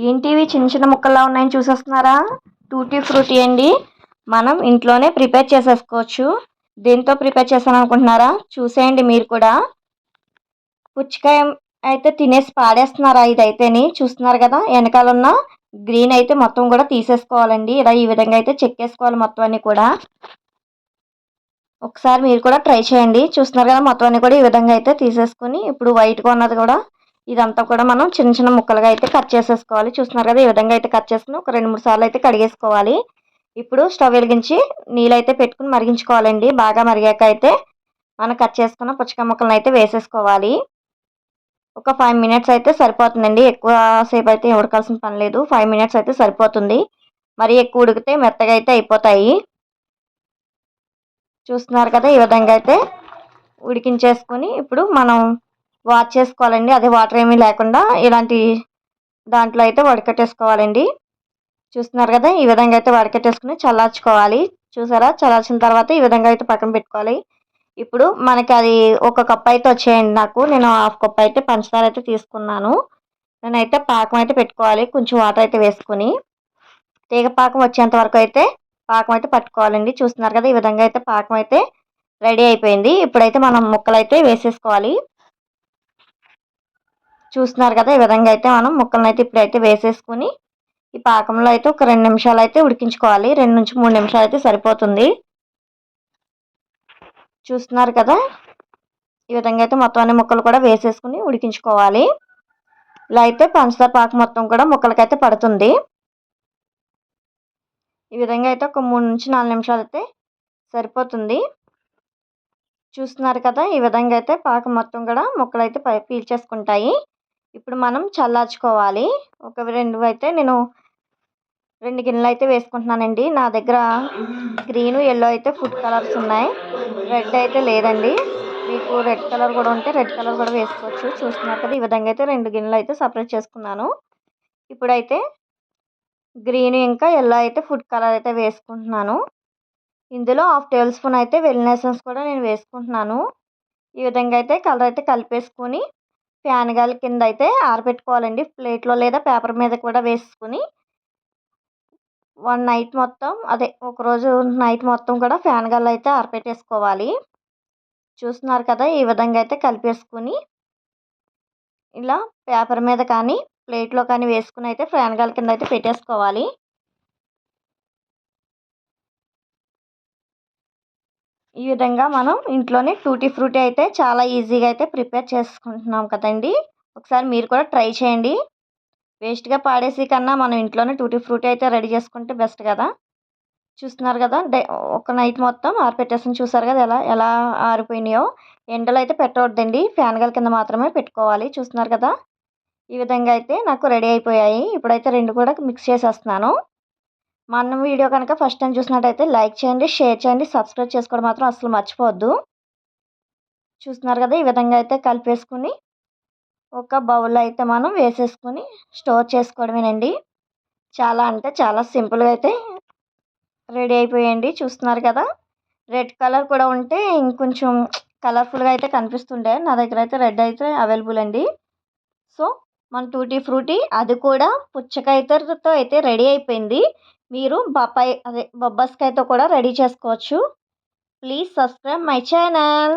ఏంటివి చిన్న చిన్న ముక్కల్లా ఉన్నాయని చూసేస్తున్నారా? టూటీ ఫ్రూటీ అండి. మనం ఇంట్లోనే ప్రిపేర్ చేసేసుకోవచ్చు. దేంతో ప్రిపేర్ చేశాను అనుకుంటున్నారా? చూసేయండి మీరు కూడా. పుచ్చకాయ అయితే తినేసి పాడేస్తున్నారా ఇదైతేని? చూస్తున్నారు కదా, వెనకాల ఉన్న గ్రీన్ అయితే మొత్తం కూడా తీసేసుకోవాలండి. ఇలా ఈ విధంగా అయితే చెక్కేసుకోవాలి మొత్తం అన్ని కూడా. ఒకసారి మీరు కూడా ట్రై చేయండి. చూస్తున్నారు కదా, మొత్తం అన్ని కూడా ఈ విధంగా అయితే తీసేసుకొని ఇప్పుడు వైట్గా ఉన్నది కూడా ఇదంతా కూడా మనం చిన్న చిన్న ముక్కలుగా అయితే కట్ చేసేసుకోవాలి. చూస్తున్నారు కదా, ఈ విధంగా అయితే కట్ చేసుకుని ఒక 2-3 సార్లు అయితే కడిగేసుకోవాలి. ఇప్పుడు స్టవ్ వెలిగించి నీళ్ళైతే పెట్టుకుని మరిగించుకోవాలండి. బాగా మరిగాక అయితే మనం కట్ చేసుకున్న పుచ్చకాయ ముక్కలను అయితే వేసేసుకోవాలి. ఒక 5 మినిట్స్ అయితే సరిపోతుందండి. ఎక్కువ సేపు అయితే ఉడకాల్సిన పని లేదు. 5 మినిట్స్ అయితే సరిపోతుంది. మరి ఎక్కువ ఉడికితే మెత్తగా అయితే అయిపోతాయి. చూస్తున్నారు కదా, ఈ విధంగా అయితే ఉడికించేసుకొని ఇప్పుడు మనం వాష్ చేసుకోవాలండి. అదే వాటర్ ఏమీ లేకుండా ఇలాంటి దాంట్లో అయితే వడకట్టేసుకోవాలండి. చూస్తున్నారు కదా, ఈ విధంగా అయితే వడకట్టేసుకుని చల్లార్చుకోవాలి. చూసారా, చల్లార్చిన తర్వాత ఈ విధంగా అయితే పక్కన పెట్టుకోవాలి. ఇప్పుడు మనకి అది ఒక కప్ అయితే వచ్చేయండి. నేను హాఫ్ కప్ అయితే పంచదార అయితే తీసుకున్నాను. నేనైతే పాకం అయితే పెట్టుకోవాలి. కొంచెం వాటర్ అయితే వేసుకొని తీగ పాకం వచ్చేంత వరకు అయితే పాకం అయితే పట్టుకోవాలండి. చూస్తున్నారు కదా, ఈ విధంగా అయితే పాకం అయితే రెడీ అయిపోయింది. ఇప్పుడైతే మనం ముక్కలు అయితే వేసేసుకోవాలి. చూస్తున్నారు కదా, ఈ విధంగా అయితే మనం ముక్కలను అయితే ఇప్పుడైతే వేసేసుకుని ఈ పాకంలో అయితే ఒక 2 నిమిషాలు అయితే ఉడికించుకోవాలి. 2-3 నిమిషాలు అయితే సరిపోతుంది. చూస్తున్నారు కదా, ఈ విధంగా అయితే మొత్తం అన్ని ముక్కలు కూడా వేసేసుకుని ఉడికించుకోవాలి. ఇలా అయితే పంచదార పాకం మొత్తం కూడా ముక్కలకైతే పడుతుంది. ఈ విధంగా అయితే ఒక 3-4 నిమిషాలు అయితే సరిపోతుంది. చూస్తున్నారు కదా, ఈ విధంగా అయితే పాకం మొత్తం కూడా ముక్కలు అయితే పీల్చేసుకుంటాయి. ఇప్పుడు మనం చల్లార్చుకోవాలి. ఒక 2 అయితే నేను 2 గిన్నెలు అయితే వేసుకుంటున్నానండి. నా దగ్గర గ్రీన్, ఎల్లో అయితే ఫుడ్ కలర్స్ ఉన్నాయి. రెడ్ అయితే లేదండి. మీకు రెడ్ కలర్ కూడా ఉంటే రెడ్ కలర్ కూడా వేసుకోవచ్చు. చూస్తున్నారు కదా, ఈ విధంగా అయితే 2 గిన్నెలు అయితే సపరేట్ చేసుకున్నాను. ఇప్పుడైతే గ్రీన్ ఇంకా ఎల్లో అయితే ఫుడ్ కలర్ అయితే వేసుకుంటున్నాను. ఇందులో 1/2 టేబుల్ స్పూన్ అయితే వెనిలా ఎసెన్స్ కూడా నేను వేసుకుంటున్నాను. ఈ విధంగా అయితే కలర్ అయితే కలిపేసుకొని ఫ్యాన్ గాలి కింద అయితే ఆరబెట్టుకోవాలండి. ప్లేట్లో లేదా పేపర్ మీద కూడా వేసుకుని ఒకరోజు నైట్ మొత్తం కూడా ఫ్యాన్ గాలి అయితే ఆరబెట్టేసుకోవాలి. చూస్తున్నారు కదా, ఈ విధంగా అయితే కలిపేసుకుని ఇలా పేపర్ మీద కానీ ప్లేట్లో కానీ వేసుకుని అయితే ఫ్యాన్ గాలి కింద అయితే పెట్టేసుకోవాలి. ఈ విధంగా మనం ఇంట్లోనే టూటీ ఫ్రూటీ అయితే చాలా ఈజీగా అయితే ప్రిపేర్ చేసుకుంటున్నాం కదండి. ఒకసారి మీరు కూడా ట్రై చేయండి. వేస్ట్గా పాడేసి కన్నా మనం ఇంట్లోనే టూటీ ఫ్రూటీ అయితే రెడీ చేసుకుంటే బెస్ట్ కదా. చూస్తున్నారు కదా, ఒక నైట్ మొత్తం ఆరిపెట్టేసి చూసారు కదా ఎలా ఎలా ఆరిపోయినాయో. ఎండలో అయితే పెట్టవద్దండి, ఫ్యాన్ గాలి కింద మాత్రమే పెట్టుకోవాలి. చూస్తున్నారు కదా, ఈ విధంగా అయితే నాకు రెడీ అయిపోయాయి. ఇప్పుడైతే 2 కూడా మిక్స్ చేసేస్తున్నాను. మా అన్న వీడియో కనుక ఫస్ట్ టైం చూసినట్టయితే లైక్ చేయండి, షేర్ చేయండి, సబ్స్క్రైబ్ చేసుకోవడం మాత్రం అసలు మర్చిపోవద్దు. చూస్తున్నారు కదా, ఈ విధంగా అయితే కలిపేసుకుని ఒక బౌల్లో అయితే మనం వేసేసుకుని స్టోర్ చేసుకోవడమేనండి. చాలా అంటే చాలా సింపుల్గా అయితే రెడీ అయిపోయాయండి. చూస్తున్నారు కదా, రెడ్ కలర్ కూడా ఉంటే ఇంకొంచెం కలర్ఫుల్గా అయితే కనిపిస్తుండే. నా దగ్గర అయితే రెడ్ అయితే అవైలబుల్ అండి. సో మన టూటీ ఫ్రూటీ అది కూడా పుచ్చకాయతో అయితే రెడీ అయిపోయింది. మీరు బొబ్బాస్కాయతో కూడా రెడీ చేసుకోవచ్చు. Please subscribe my channel.